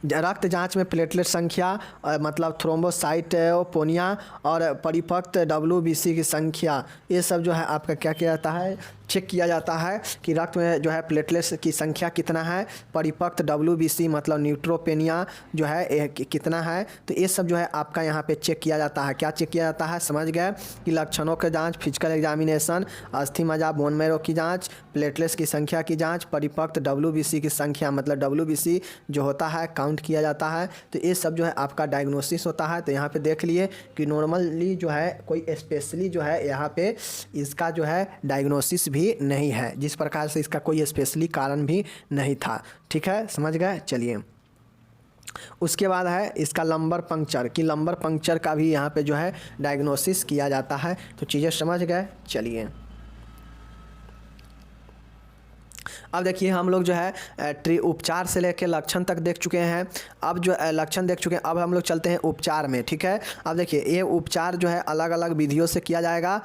रक्त जांच में प्लेटलेट संख्या मतलब थ्रोम्बोसाइटोपेनिया और परिपक्व WBC की संख्या, ये सब जो है आपका क्या किया जाता है, चेक किया जाता है कि रक्त में जो है प्लेटलेट्स की संख्या कितना है, परिपक्व WBC मतलब न्यूट्रोपेनिया जो है कितना है। तो ये सब जो है आपका यहाँ पे चेक किया जाता है। क्या चेक किया जाता है, समझ गए कि लक्षणों के जांच, फिजिकल एग्जामिनेशन, अस्थि मज्जा बोन मैरो की जांच, प्लेटलेट्स की संख्या की जांच, परिपक्व WBC की संख्या मतलब WBC जो होता है काउंट किया जाता है। तो ये सब जो है आपका डायग्नोसिस होता है। तो यहाँ पे देख लिए कि नॉर्मली जो है कोई स्पेशली जो है यहाँ पे इसका जो है डायग्नोसिस भी नहीं है, जिस प्रकार से इसका कोई स्पेशली कारण भी नहीं था। ठीक है, समझ गए। चलिए उसके बाद है इसका लंबर पंक्चर, कि लंबर पंक्चर का भी यहाँ पे जो है डायग्नोसिस किया जाता है। तो चीज़ें समझ गए। चलिए अब देखिए हम लोग जो है उपचार से लेकर लक्षण तक देख चुके हैं। अब जो लक्षण देख चुके हैं, अब हम लोग चलते हैं उपचार में। ठीक है, अब देखिए ये उपचार जो है अलग अलग विधियों से किया जाएगा।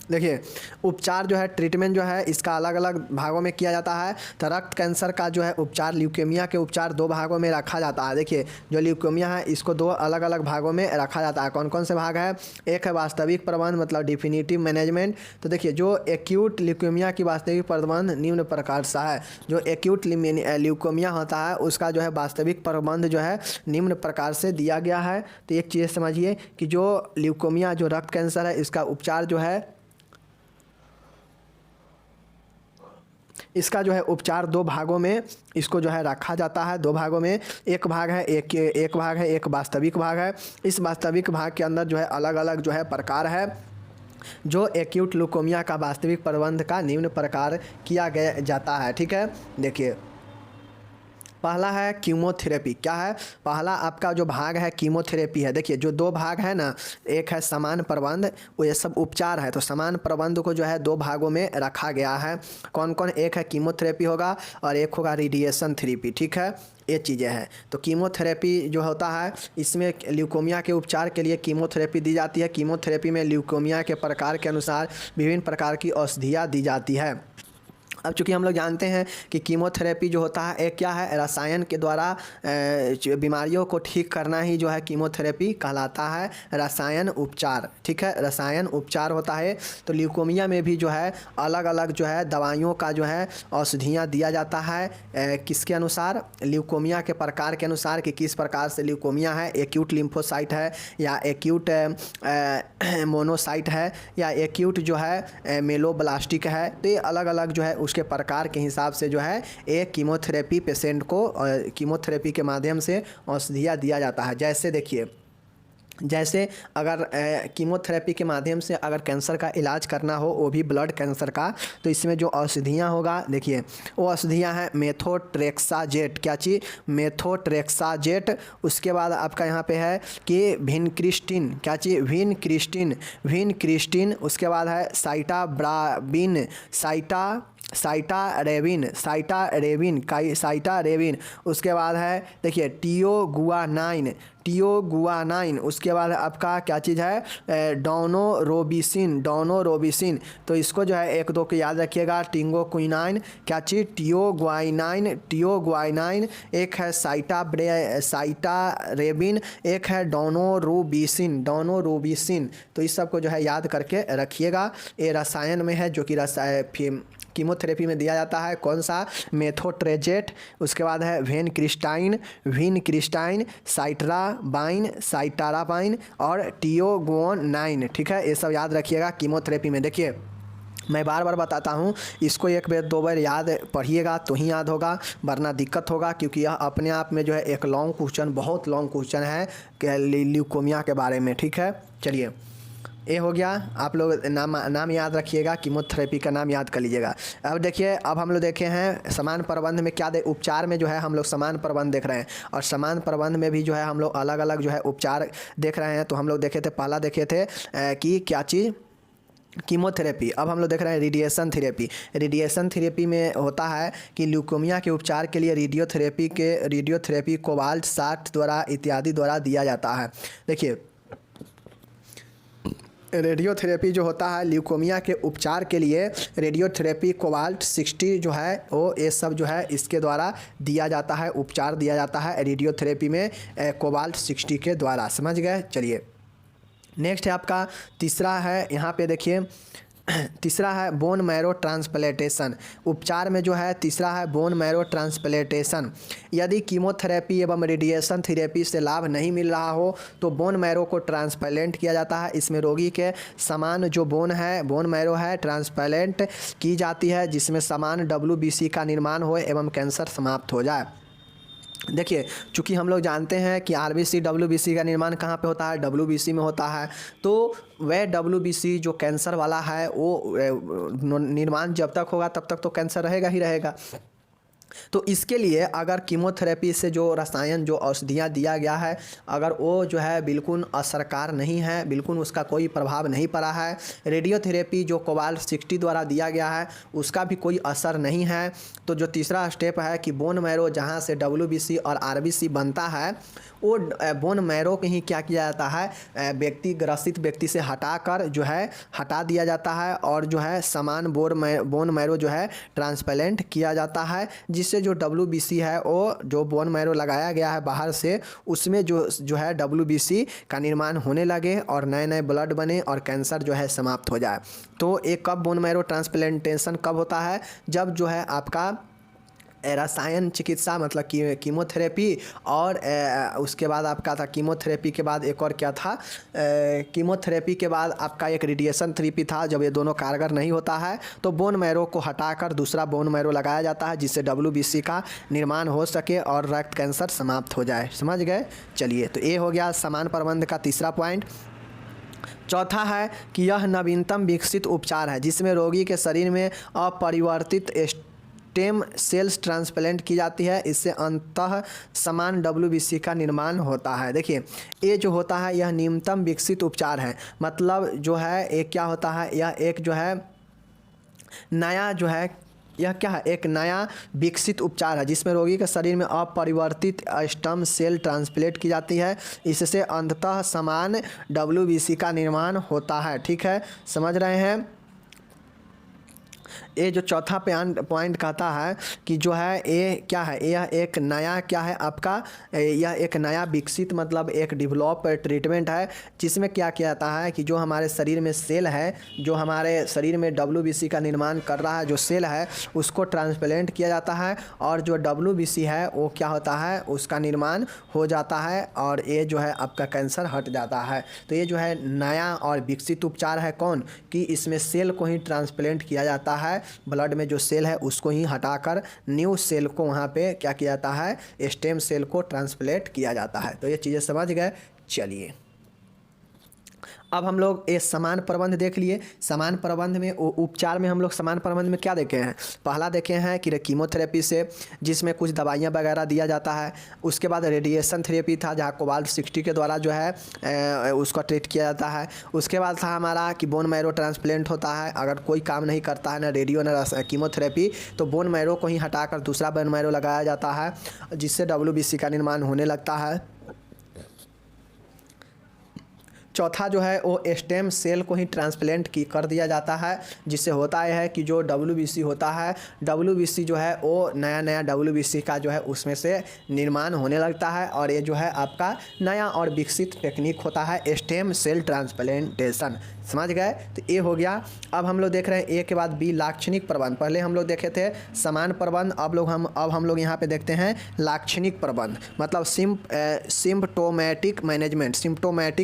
देखिए उपचार जो है, ट्रीटमेंट जो है इसका अलग अलग भागों में किया जाता है। तो रक्त कैंसर का जो है उपचार, ल्यूकेमिया के उपचार दो भागों में रखा जाता है। देखिए जो ल्यूकेमिया है इसको दो अलग अलग भागों में रखा जाता है। कौन कौन से भाग है, एक है वास्तविक प्रबंध मतलब डिफिनिटिव मैनेजमेंट। तो देखिए जो एक्यूट ल्यूकेमिया की वास्तविक प्रबंध निम्न प्रकार से है। जो एक्यूट ल्यूकेमिया होता है उसका जो है वास्तविक प्रबंध जो है निम्न प्रकार से दिया गया है। तो एक चीज़ समझिए कि जो ल्यूकेमिया जो रक्त कैंसर है इसका उपचार जो है, इसका जो है उपचार दो भागों में इसको जो है रखा जाता है। दो भागों में, एक भाग है एक वास्तविक भाग है। इस वास्तविक भाग के अंदर जो है अलग अलग जो है प्रकार है। जो एक्यूट ल्यूकेमिया का वास्तविक प्रबंध का निम्न प्रकार किया गया जाता है। ठीक है, देखिए पहला है कीमोथेरेपी। क्या है, पहला आपका जो भाग है कीमोथेरेपी है। देखिए जो दो भाग है ना, एक है समान प्रबंध, वो ये सब उपचार है। तो समान प्रबंध को जो है दो भागों में रखा गया है। कौन कौन, एक है कीमोथेरेपी होगा और एक होगा रेडिएशन थेरेपी। ठीक है, ये चीज़ें हैं। तो कीमोथेरेपी जो होता है इसमें ल्यूकेमिया के उपचार के लिए कीमोथेरेपी दी जाती है। कीमोथेरेपी में ल्यूकेमिया के प्रकार के अनुसार विभिन्न प्रकार की औषधियाँ दी जाती है। अब चूँकि हम लोग जानते हैं कि कीमोथेरेपी जो होता है एक क्या है, रसायन के द्वारा बीमारियों को ठीक करना ही जो है कीमोथेरेपी कहलाता है, रसायन उपचार। ठीक है, रसायन उपचार होता है। तो ल्यूकेमिया में भी जो है अलग अलग जो है दवाइयों का जो है औषधियाँ दिया जाता है। किसके अनुसार, ल्यूकेमिया के प्रकार के अनुसार कि किस प्रकार से ल्यूकेमिया है, एक्यूट लिम्फोसाइट है या एक्यूट मोनोसाइट है या एक्यूट जो है मेलोब्लास्टिक है। तो ये अलग अलग जो है के प्रकार के हिसाब से जो है एक कीमोथेरेपी पेशेंट को कीमोथेरेपी के माध्यम से औषधियाँ दिया जाता है। जैसे देखिए, जैसे अगर कीमोथेरेपी के माध्यम से अगर कैंसर का इलाज करना हो, वो भी ब्लड कैंसर का, तो इसमें जो औषधियाँ होगा, देखिए वो औषधियाँ हैं मेथोट्रेक्साजेट। क्या चीज़, मेथोट्रेक्साजेट। उसके बाद आपका यहाँ पे है कि विनक्रिस्टिन। क्या चीज़, विनक्रिस्टिन। उसके बाद है साइटाब्राबिन, साइटारेबिन। उसके बाद है देखिए टियोगुआनाइन। उसके बाद अपका क्या चीज़ है, डोनोरोबिसिन। तो इसको जो है एक दो को याद रखिएगा, टिंगोक्विनाइन। क्या चीज़, टियोग्वाइनाइन। एक है साइटारेबिन, एक है डोनोरोबिसिन। तो इस सब को जो है याद करके रखिएगा। ये रसायन में है जो कि कीमोथेरेपी में दिया जाता है। कौन सा, मेथोट्रेजेट। उसके बाद है विनक्रिस्टाइन, साइटाराबाइन और टियोगोनाइन। ठीक है, ये सब याद रखिएगा कीमोथेरेपी में। देखिए मैं बार बार बताता हूँ, इसको एक बार दो बार याद पढ़िएगा तो ही याद होगा, वरना दिक्कत होगा, क्योंकि यह अपने आप में जो है एक लॉन्ग क्वेश्चन, बहुत लॉन्ग क्वेश्चन है ल्यूकेमिया के बारे में। ठीक है, चलिए ये हो गया। आप लोग नाम याद रखिएगा, कीमोथेरेपी का नाम याद कर लीजिएगा। अब देखिए, अब हम लोग देखे हैं समान प्रबंध में क्या उपचार में जो है हम लोग समान प्रबंध देख रहे हैं, और समान प्रबंध में भी जो है हम लोग अलग अलग जो है उपचार देख रहे हैं। तो हम लोग देखे थे, पहला देखे थे कि क्या चीज़, कीमोथेरेपी। अब हम लोग देख रहे हैं रेडिएशन थेरेपी। रेडिएशन थेरेपी में होता है कि ल्यूकेमिया के उपचार के लिए रेडियोथेरेपी कोबाल्ट 60 द्वारा इत्यादि द्वारा दिया जाता है। देखिए रेडियोथेरेपी जो होता है ल्यूकोमिया के उपचार के लिए रेडियोथेरेपी कोबाल्ट 60 जो है वो ये सब जो है इसके द्वारा दिया जाता है, उपचार दिया जाता है रेडियोथेरेपी में कोबाल्ट 60 के द्वारा। समझ गए? चलिए नेक्स्ट है आपका तीसरा है, यहाँ पे देखिए तीसरा है बोन मैरो ट्रांसप्लांटेशन। उपचार में जो है तीसरा है बोन मैरो ट्रांसप्लांटेशन। यदि कीमोथेरेपी एवं रेडिएशन थेरेपी से लाभ नहीं मिल रहा हो तो बोन मैरो को ट्रांसप्लांट किया जाता है। इसमें रोगी के समान जो बोन मैरो है ट्रांसप्लांट की जाती है, जिसमें समान WBC का निर्माण हो एवं कैंसर समाप्त हो जाए। देखिए चूँकि हम लोग जानते हैं कि RBC WBC का निर्माण कहाँ पे होता है, WBC में होता है। तो वह WBC जो कैंसर वाला है वो निर्माण जब तक होगा तब तक तो कैंसर रहेगा ही रहेगा। तो इसके लिए अगर कीमोथेरेपी से जो रसायन जो औषधियाँ दिया गया है अगर वो जो है बिल्कुल असरकार नहीं है, बिल्कुल उसका कोई प्रभाव नहीं पड़ा है, रेडियोथेरेपी जो कोबाल्ट 60 द्वारा दिया गया है उसका भी कोई असर नहीं है, तो जो तीसरा स्टेप है कि बोन मैरो जहाँ से WBC और RBC बनता है वो बोन मैरो को ही क्या किया जाता है, ग्रसित व्यक्ति से हटाकर जो है हटा दिया जाता है और जो है समान बोन मैरो जो है ट्रांसप्लांट किया जाता है, जिससे जो WBC है वो जो बोन मैरो लगाया गया है बाहर से उसमें जो है WBC का निर्माण होने लगे और नए नए ब्लड बने और कैंसर जो है समाप्त हो जाए। तो एक कब बोन मैरो ट्रांसप्लांटेशन कब होता है, जब जो है आपका रसायन चिकित्सा मतलब कीमोथेरेपी और उसके बाद आपका था कीमोथेरेपी के बाद एक और क्या था, कीमोथेरेपी के बाद आपका एक रेडिएशन थेरेपी था। जब ये दोनों कारगर नहीं होता है तो बोन मैरो को हटाकर दूसरा बोन मैरो लगाया जाता है, जिससे WBC का निर्माण हो सके और रक्त कैंसर समाप्त हो जाए। समझ गए? चलिए तो ये हो गया समान प्रबंध का तीसरा पॉइंट। चौथा है कि यह नवीनतम विकसित उपचार है जिसमें रोगी के शरीर में अपरिवर्तित स्टेम सेल्स ट्रांसप्लांट की जाती है, इससे अंतः समान WBC का निर्माण होता है। देखिए ये जो होता है यह न्यूनतम विकसित उपचार है, मतलब जो है एक क्या होता है, यह एक जो है नया जो है यह क्या है, एक नया विकसित उपचार है जिसमें रोगी के शरीर में अपरिवर्तित स्टेम सेल ट्रांसप्लांट की जाती है, इससे अंततः समान WBC का निर्माण होता है। ठीक है, समझ रहे हैं? ये जो चौथा पॉइंट कहता है कि जो है ये क्या है, यह एक नया क्या है आपका, यह एक नया विकसित मतलब एक डेवलप ट्रीटमेंट है जिसमें क्या किया जाता है कि जो हमारे शरीर में सेल है, जो हमारे शरीर में WBC का निर्माण कर रहा है जो सेल है उसको ट्रांसप्लांट किया जाता है और जो WBC है वो क्या होता है उसका निर्माण हो जाता है और ये जो है आपका कैंसर हट जाता है। तो ये जो है नया और विकसित उपचार है कौन, कि इसमें सेल को ही ट्रांसप्लांट किया जाता है, ब्लड में जो सेल है उसको ही हटाकर न्यू सेल को वहाँ पे क्या किया जाता है, स्टेम सेल को ट्रांसप्लांट किया जाता है। तो ये चीज़ें समझ गए। चलिए अब हम लोग ये समान प्रबंध देख लिए। समान प्रबंध में उपचार में हम लोग समान प्रबंध में क्या देखे हैं, पहला देखे हैं कि कीमोथेरेपी से जिसमें कुछ दवाइयाँ वगैरह दिया जाता है, उसके बाद रेडिएशन थेरेपी था जहाँ कोबाल्ट 60 के द्वारा जो है उसको ट्रीट किया जाता है। उसके बाद था हमारा कि बोन मैरो ट्रांसप्लांट होता है, अगर कोई काम नहीं करता है ना रेडियो ना कीमोथेरेपी तो बोन मैरो को ही हटाकर दूसरा बोन मैरो लगाया जाता है जिससे WBC का निर्माण होने लगता है। चौथा जो है वो स्टेम सेल को ही ट्रांसप्लांट कर दिया जाता है, जिससे होता है कि जो WBC होता है WBC जो है वो नया WBC का जो है उसमें से निर्माण होने लगता है और ये जो है आपका नया और विकसित टेक्निक होता है स्टेम सेल ट्रांसप्लांटेशन। समझ गए? तो ये हो गया। अब हम लोग देख रहे हैं ए के बाद बी लाक्षणिक प्रबंध। पहले हम लोग देखे थे समान प्रबंध, अब हम लोग यहाँ पे देखते हैं लाक्षणिक प्रबंध, मतलब सिम्प्टोमेटिक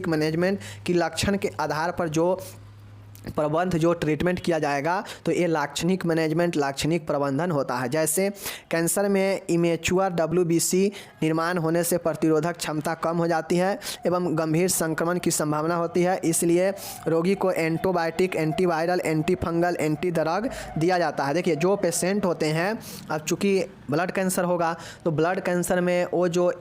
मैनेजमेंट की लक्षण के आधार पर जो प्रबंध जो ट्रीटमेंट किया जाएगा तो ये लाक्षणिक मैनेजमेंट लाक्षणिक प्रबंधन होता है। जैसे कैंसर में इमेच्योर WBC निर्माण होने से प्रतिरोधक क्षमता कम हो जाती है एवं गंभीर संक्रमण की संभावना होती है, इसलिए रोगी को antibiotic, antiviral, antifungal, anti drug दिया जाता है। देखिए जो पेशेंट होते हैं, अब चूँकि ब्लड कैंसर होगा तो ब्लड कैंसर में वो जो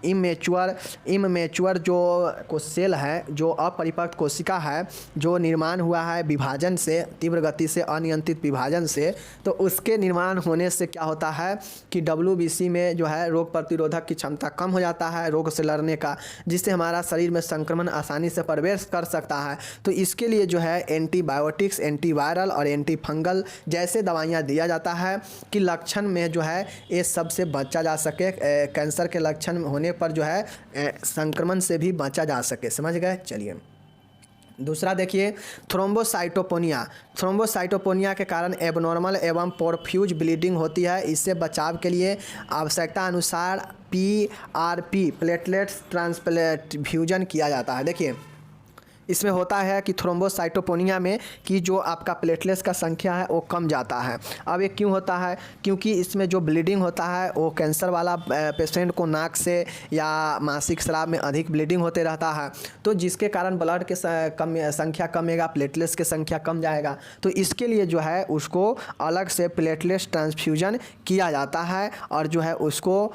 इमेच्योर जो सेल है, जो अपरिपक्व कोशिका है जो निर्माण निर्माण हुआ है विभाजन से, तीव्र गति से, अनियंत्रित विभाजन से, तो उसके निर्माण होने से क्या होता है कि WBC में जो है रोग प्रतिरोधक की क्षमता कम हो जाता है रोग से लड़ने का, जिससे हमारा शरीर में संक्रमण आसानी से प्रवेश कर सकता है। तो इसके लिए जो है एंटीबायोटिक्स, एंटीवायरल और एंटी फंगल जैसे दवाइयाँ दिया जाता है कि लक्षण में जो है ये सबसे बचा जा सके, कैंसर के लक्षण होने पर जो है संक्रमण से भी बचा जा सके। समझ गए? चलिए दूसरा देखिए, थ्रोम्बोसाइटोपेनिया। थ्रोम्बोसाइटोपेनिया के कारण एबनॉर्मल एवं प्रोफ्यूज ब्लीडिंग होती है। इससे बचाव के लिए आवश्यकता अनुसार PRP प्लेटलेट्स ट्रांसफ्यूजन किया जाता है। देखिए इसमें होता है कि थ्रोम्बोसाइटोपेनिया में कि जो आपका प्लेटलेट्स का संख्या है वो कम जाता है। अब ये क्यों होता है? क्योंकि इसमें जो ब्लीडिंग होता है वो कैंसर वाला पेशेंट को नाक से या मासिक स्राव में अधिक ब्लीडिंग होते रहता है, तो जिसके कारण ब्लड के संख्या कमेगा, प्लेटलेट्स की संख्या कम जाएगा। तो इसके लिए जो है उसको अलग से प्लेटलेट्स ट्रांसफ्यूजन किया जाता है और जो है उसको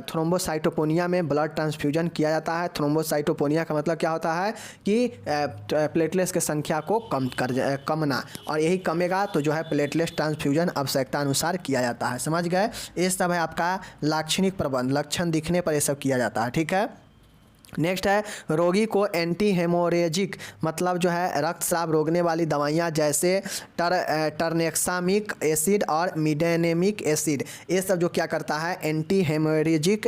थ्रोम्बोसाइटोपेनिया में ब्लड ट्रांसफ्यूजन किया जाता है। थ्रोम्बोसाइटोपेनिया का मतलब क्या होता है कि प्लेटलेट्स की संख्या को कमना, और यही कमेगा तो जो है प्लेटलेट्स ट्रांसफ्यूजन आवश्यकता अनुसार किया जाता है। समझ गए? ये सब है आपका लाक्षणिक प्रबंध, लक्षण दिखने पर ये सब किया जाता है। ठीक है, नेक्स्ट है रोगी को एंटी हेमोरेजिक मतलब जो है रक्तस्राव रोकने वाली दवाइयाँ जैसे टर्नेक्सामिक एसिड और मिडेनेमिक एसिड, ये सब जो क्या करता है एंटी हेमोरेजिक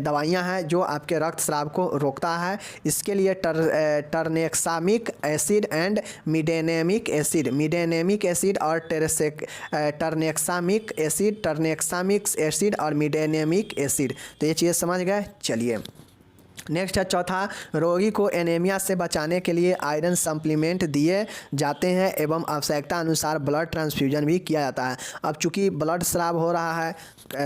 दवाइयाँ हैं जो आपके रक्तस्राव को रोकता है। इसके लिए टर्नेक्सामिक एसिड एंड मिडेनेमिक एसिड और टर्नेक्सामिक एसिड और मिडेनेमिक एसिड। तो ये चीज़ें समझ गए? चलिए नेक्स्ट है चौथा, रोगी को एनीमिया से बचाने के लिए आयरन सप्लीमेंट दिए जाते हैं एवं आवश्यकता अनुसार ब्लड ट्रांसफ्यूजन भी किया जाता है। अब चूँकि ब्लड स्राव हो रहा है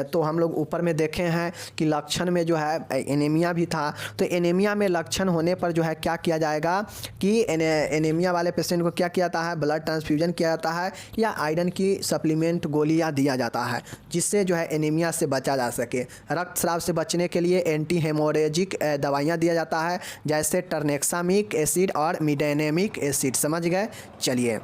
तो हम लोग ऊपर में देखे हैं कि लक्षण में जो है एनीमिया भी था, तो एनीमिया में लक्षण होने पर जो है क्या किया जाएगा कि एनीमिया वाले पेशेंट को क्या किया जाता है, ब्लड ट्रांसफ्यूजन किया जाता है या आयरन की सप्लीमेंट गोलियाँ दिया जाता है, जिससे जो है एनीमिया से बचा जा सके। रक्तस्राव से बचने के लिए एंटी हेमोरेजिक दवाइयाँ दिया जाता है जैसे टर्नेक्सामिक एसिड और मिडेनेमिक एसिड। समझ गए? चलिए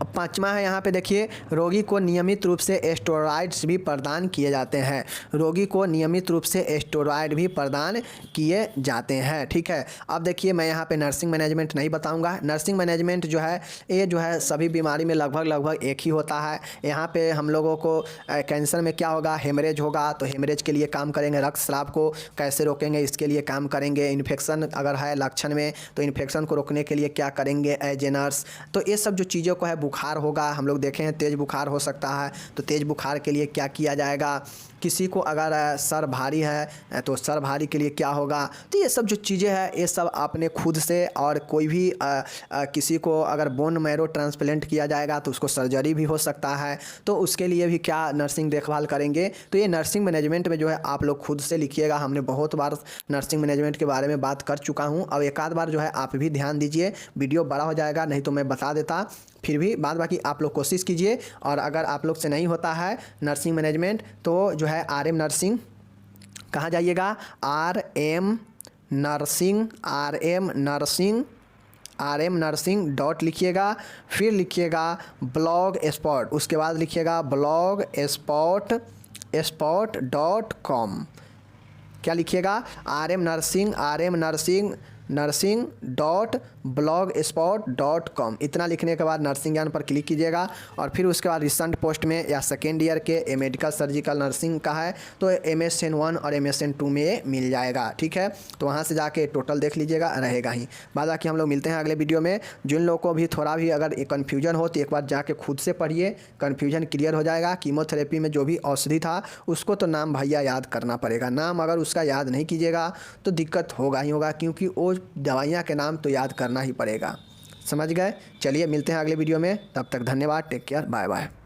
अब पाँचवा है, यहाँ पे देखिए रोगी को नियमित रूप से स्टेरॉइड्स भी प्रदान किए जाते हैं। रोगी को नियमित रूप से स्टेरॉइड भी प्रदान किए जाते हैं। ठीक है, अब देखिए मैं यहाँ पे नर्सिंग मैनेजमेंट नहीं बताऊँगा। नर्सिंग मैनेजमेंट जो है ये जो है सभी बीमारी में लगभग एक ही होता है। यहाँ पे हम लोगों को कैंसर में क्या होगा, हेमरेज होगा, तो हेमरेज के लिए काम करेंगे, रक्तस्राव को कैसे रोकेंगे इसके लिए काम करेंगे। इन्फेक्शन अगर है लक्षण में तो इन्फेक्शन को रोकने के लिए क्या करेंगे, एजेनर्स। तो ये सब जो चीज़ों को है, बुखार होगा, हम लोग देखे हैं तेज़ बुखार हो सकता है, तो तेज़ बुखार के लिए क्या किया जाएगा। किसी को अगर सर भारी है तो सर भारी के लिए क्या होगा। तो ये सब जो चीज़ें हैं ये सब आपने खुद से, और कोई भी किसी को अगर बोन मैरो ट्रांसप्लांट किया जाएगा तो उसको सर्जरी भी हो सकता है, तो उसके लिए भी क्या नर्सिंग देखभाल करेंगे। तो ये नर्सिंग मैनेजमेंट में जो है आप लोग खुद से लिखिएगा। हमने बहुत बार नर्सिंग मैनेजमेंट के बारे में बात कर चुका हूँ। अब एक आध बार जो है आप भी ध्यान दीजिए, वीडियो बड़ा हो जाएगा, नहीं तो मैं बता देता। फिर भी बाद बाकी आप लोग कोशिश कीजिए, और अगर आप लोग से नहीं होता है नर्सिंग मैनेजमेंट तो जो है RM नर्सिंग कहाँ जाइएगा, RM नर्सिंग डॉट लिखिएगा, फिर लिखिएगा ब्लॉग स्पॉट, उसके बाद लिखिएगा ब्लॉग spot.com। क्या लिखिएगा, RM nursing.blogspot.com। इतना लिखने के बाद नर्सिंग ज्ञान पर क्लिक कीजिएगा, और फिर उसके बाद रिसेंट पोस्ट में या सेकेंड ईयर के मेडिकल सर्जिकल नर्सिंग का है तो MSN 1 और MSN 2 में मिल जाएगा। ठीक है, तो वहाँ से जाके टोटल देख लीजिएगा, रहेगा ही। बाद बाकी हम लोग मिलते हैं अगले वीडियो में। जिन लोगों को भी थोड़ा भी अगर कन्फ्यूजन हो तो एक बार जाके खुद से पढ़िए, कन्फ्यूजन क्लियर हो जाएगा। कीमोथेरेपी में जो भी औषधि था उसको तो नाम भैया याद करना पड़ेगा, नाम अगर उसका याद नहीं कीजिएगा तो दिक्कत होगा ही होगा, क्योंकि वो दवाइयाँ के नाम तो याद करना ही पड़ेगा। समझ गए? चलिए मिलते हैं अगले वीडियो में, तब तक धन्यवाद, टेक केयर, बाय बाय।